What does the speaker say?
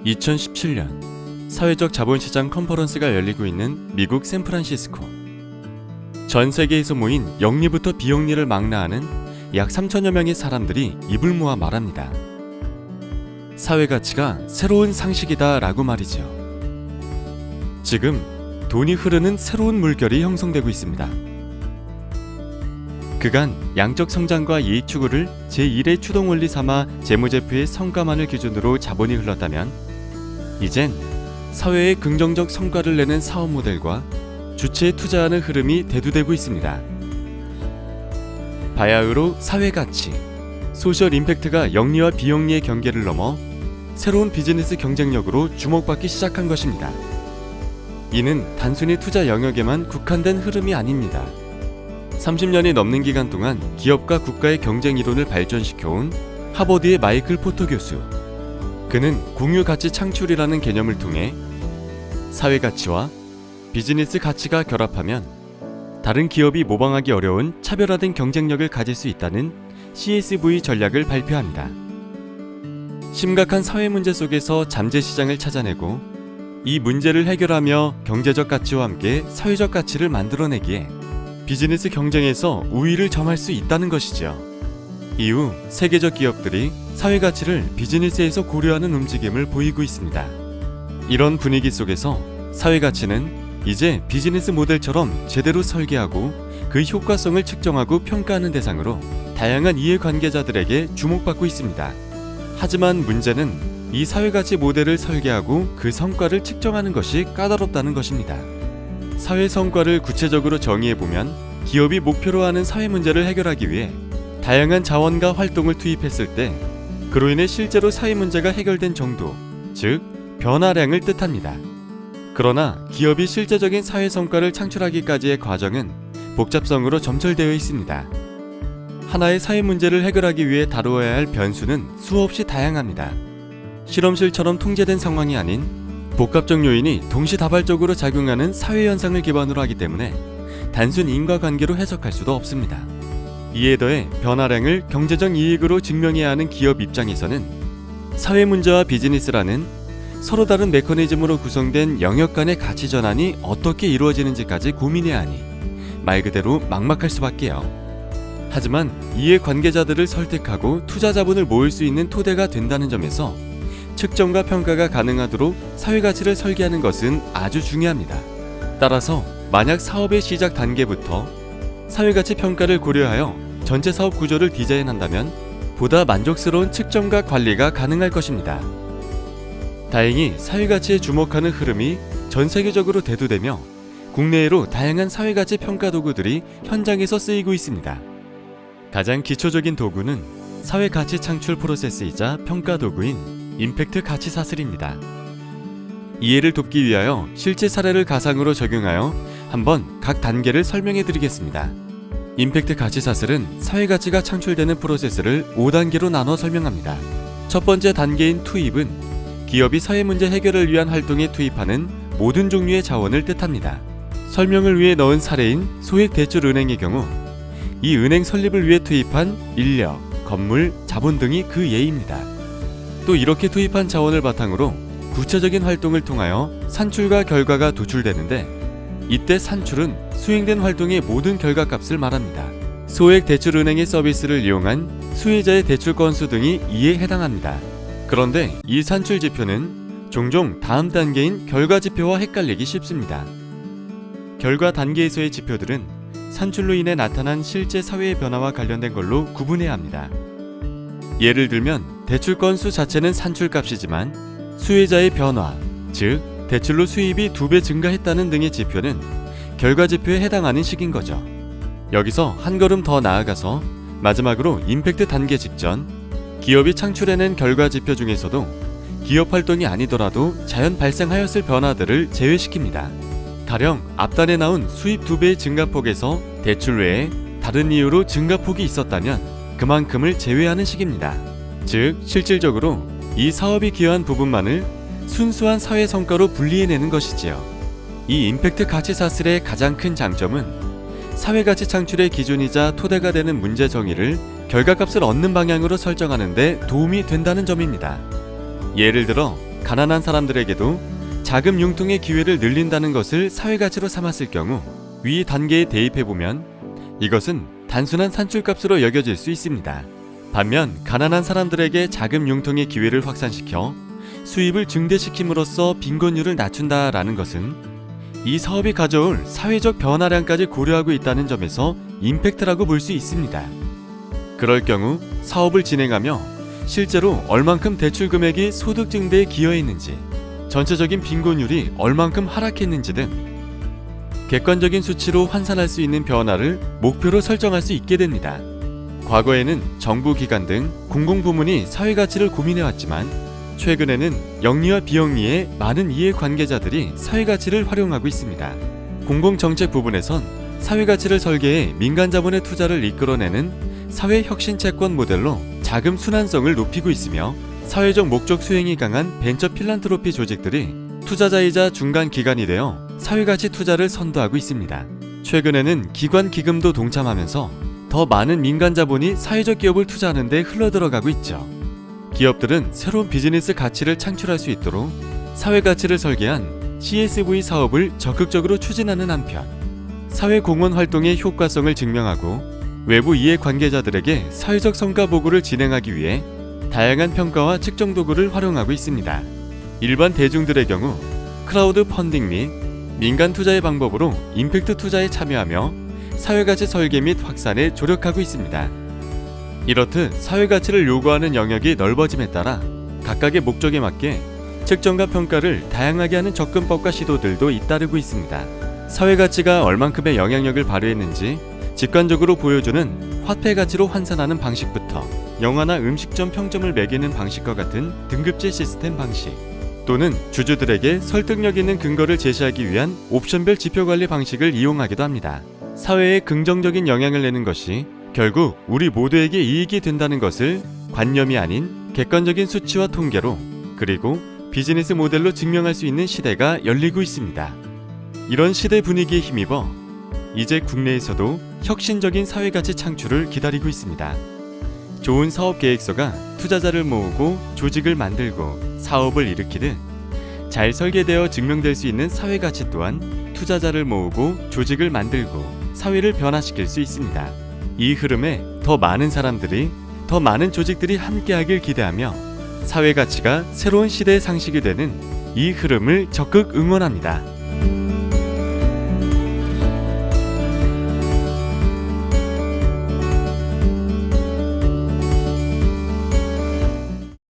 2017년 사회적 자본시장 컨퍼런스가 열리고 있는 미국 샌프란시스코. 전 세계에서 모인 영리부터 비영리를 망라하는 약 3천여 명의 사람들이 입을 모아 말합니다. 사회가치가 새로운 상식이다 라고 말이죠. 지금 돈이 흐르는 새로운 물결이 형성되고 있습니다. 그간 양적 성장과 이익 추구를 제1의 추동원리 삼아 재무제표의 성과만을 기준으로 자본이 흘렀다면 이젠 사회에 긍정적 성과를 내는 사업 모델과 주체에 투자하는 흐름이 대두되고 있습니다. 바야흐로 사회가치, 소셜 임팩트가 영리와 비영리의 경계를 넘어 새로운 비즈니스 경쟁력으로 주목받기 시작한 것입니다. 이는 단순히 투자 영역에만 국한된 흐름이 아닙니다. 30년이 넘는 기간 동안 기업과 국가의 경쟁 이론을 발전시켜온 하버드의 마이클 포터 교수. 그는 공유가치 창출이라는 개념을 통해 사회가치와 비즈니스 가치가 결합하면 다른 기업이 모방하기 어려운 차별화된 경쟁력을 가질 수 있다는 CSV 전략을 발표합니다. 심각한 사회 문제 속에서 잠재 시장을 찾아내고 이 문제를 해결하며 경제적 가치와 함께 사회적 가치를 만들어내기에 비즈니스 경쟁에서 우위를 점할 수 있다는 것이죠. 이후 세계적 기업들이 사회가치를 비즈니스에서 고려하는 움직임을 보이고 있습니다. 이런 분위기 속에서 사회가치는 이제 비즈니스 모델처럼 제대로 설계하고 그 효과성을 측정하고 평가하는 대상으로 다양한 이해관계자들에게 주목받고 있습니다. 하지만 문제는 이 사회가치 모델을 설계하고 그 성과를 측정하는 것이 까다롭다는 것입니다. 사회 성과를 구체적으로 정의해보면 기업이 목표로 하는 사회 문제를 해결하기 위해 다양한 자원과 활동을 투입했을 때 그로 인해 실제로 사회 문제가 해결된 정도, 즉 변화량을 뜻합니다. 그러나 기업이 실제적인 사회 성과를 창출하기까지의 과정은 복잡성으로 점철되어 있습니다. 하나의 사회 문제를 해결하기 위해 다루어야 할 변수는 수없이 다양합니다. 실험실처럼 통제된 상황이 아닌 복합적 요인이 동시다발적으로 작용하는 사회 현상을 기반으로 하기 때문에 단순 인과관계로 해석할 수도 없습니다. 이에 더해 변화량을 경제적 이익으로 증명해야 하는 기업 입장에서는 사회 문제와 비즈니스라는 서로 다른 메커니즘으로 구성된 영역 간의 가치 전환이 어떻게 이루어지는지까지 고민해야 하니 말 그대로 막막할 수밖에요. 하지만 이해 관계자들을 설득하고 투자 자본을 모을 수 있는 토대가 된다는 점에서 측정과 평가가 가능하도록 사회가치를 설계하는 것은 아주 중요합니다. 따라서 만약 사업의 시작 단계부터 사회가치 평가를 고려하여 전체 사업 구조를 디자인한다면 보다 만족스러운 측정과 관리가 가능할 것입니다. 다행히 사회가치에 주목하는 흐름이 전 세계적으로 대두되며 국내외로 다양한 사회가치 평가 도구들이 현장에서 쓰이고 있습니다. 가장 기초적인 도구는 사회가치 창출 프로세스이자 평가 도구인 임팩트 가치 사슬입니다. 이해를 돕기 위하여 실제 사례를 가상으로 적용하여 한번 각 단계를 설명해 드리겠습니다. 임팩트 가치 사슬은 사회가치가 창출되는 프로세스를 5단계로 나눠 설명합니다. 첫 번째 단계인 투입은 기업이 사회 문제 해결을 위한 활동에 투입하는 모든 종류의 자원을 뜻합니다. 설명을 위해 넣은 사례인 소액대출은행의 경우 이 은행 설립을 위해 투입한 인력, 건물, 자본 등이 그 예입니다. 또 이렇게 투입한 자원을 바탕으로 구체적인 활동을 통하여 산출과 결과가 도출되는데 이때 산출은 수행된 활동의 모든 결과값을 말합니다. 소액대출은행의 서비스를 이용한 수혜자의 대출 건수 등이 이에 해당합니다. 그런데 이 산출 지표는 종종 다음 단계인 결과 지표와 헷갈리기 쉽습니다. 결과 단계에서의 지표들은 산출로 인해 나타난 실제 사회의 변화와 관련된 걸로 구분해야 합니다. 예를 들면 대출 건수 자체는 산출값이지만 수혜자의 변화, 즉 대출로 수입이 2배 증가했다는 등의 지표는 결과 지표에 해당하는 식인 거죠. 여기서 한 걸음 더 나아가서 마지막으로 임팩트 단계 직전 기업이 창출해낸 결과 지표 중에서도 기업 활동이 아니더라도 자연 발생하였을 변화들을 제외시킵니다. 가령 앞단에 나온 수입 2배의 증가폭에서 대출 외에 다른 이유로 증가폭이 있었다면 그만큼을 제외하는 식입니다. 즉 실질적으로 이 사업이 기여한 부분만을 순수한 사회 성과로 분리해내는 것이지요. 이 임팩트 가치 사슬의 가장 큰 장점은 사회가치 창출의 기준이자 토대가 되는 문제 정의를 결과값을 얻는 방향으로 설정하는 데 도움이 된다는 점입니다. 예를 들어 가난한 사람들에게도 자금 융통의 기회를 늘린다는 것을 사회가치로 삼았을 경우 위 단계에 대입해보면 이것은 단순한 산출값으로 여겨질 수 있습니다. 반면 가난한 사람들에게 자금 융통의 기회를 확산시켜 수입을 증대시킴으로써 빈곤율을 낮춘다라는 것은 이 사업이 가져올 사회적 변화량까지 고려하고 있다는 점에서 임팩트라고 볼 수 있습니다. 그럴 경우 사업을 진행하며 실제로 얼만큼 대출 금액이 소득 증대에 기여했는지, 전체적인 빈곤율이 얼만큼 하락했는지 등 객관적인 수치로 환산할 수 있는 변화를 목표로 설정할 수 있게 됩니다. 과거에는 정부 기관 등 공공부문이 사회가치를 고민해왔지만 최근에는 영리와 비영리의 많은 이해관계자들이 사회가치를 활용하고 있습니다. 공공정책 부분에선 사회가치를 설계해 민간자본의 투자를 이끌어내는 사회혁신채권 모델로 자금 순환성을 높이고 있으며 사회적 목적 수행이 강한 벤처 필란트로피 조직들이 투자자이자 중간 기관이 되어 사회가치 투자를 선도하고 있습니다. 최근에는 기관 기금도 동참하면서 더 많은 민간 자본이 사회적 기업을 투자하는 데 흘러들어가고 있죠. 기업들은 새로운 비즈니스 가치를 창출할 수 있도록 사회가치를 설계한 CSV 사업을 적극적으로 추진하는 한편 사회공헌 활동의 효과성을 증명하고 외부 이해관계자들에게 사회적 성과 보고를 진행하기 위해 다양한 평가와 측정 도구를 활용하고 있습니다. 일반 대중들의 경우 크라우드 펀딩 및 민간 투자의 방법으로 임팩트 투자에 참여하며 사회가치 설계 및 확산에 조력하고 있습니다. 이렇듯 사회가치를 요구하는 영역이 넓어짐에 따라 각각의 목적에 맞게 측정과 평가를 다양하게 하는 접근법과 시도들도 잇따르고 있습니다. 사회가치가 얼만큼의 영향력을 발휘했는지 직관적으로 보여주는 화폐 가치로 환산하는 방식부터 영화나 음식점 평점을 매기는 방식과 같은 등급제 시스템 방식, 또는 주주들에게 설득력 있는 근거를 제시하기 위한 옵션별 지표 관리 방식을 이용하기도 합니다. 사회에 긍정적인 영향을 내는 것이 결국 우리 모두에게 이익이 된다는 것을 관념이 아닌 객관적인 수치와 통계로, 그리고 비즈니스 모델로 증명할 수 있는 시대가 열리고 있습니다. 이런 시대 분위기에 힘입어 이제 국내에서도 혁신적인 사회가치 창출을 기다리고 있습니다. 좋은 사업 계획서가 투자자를 모으고 조직을 만들고 사업을 일으키듯 잘 설계되어 증명될 수 있는 사회가치 또한 투자자를 모으고 조직을 만들고 사회를 변화시킬 수 있습니다. 이 흐름에 더 많은 사람들이, 더 많은 조직들이 함께하길 기대하며 사회가치가 새로운 시대의 상식이 되는 이 흐름을 적극 응원합니다.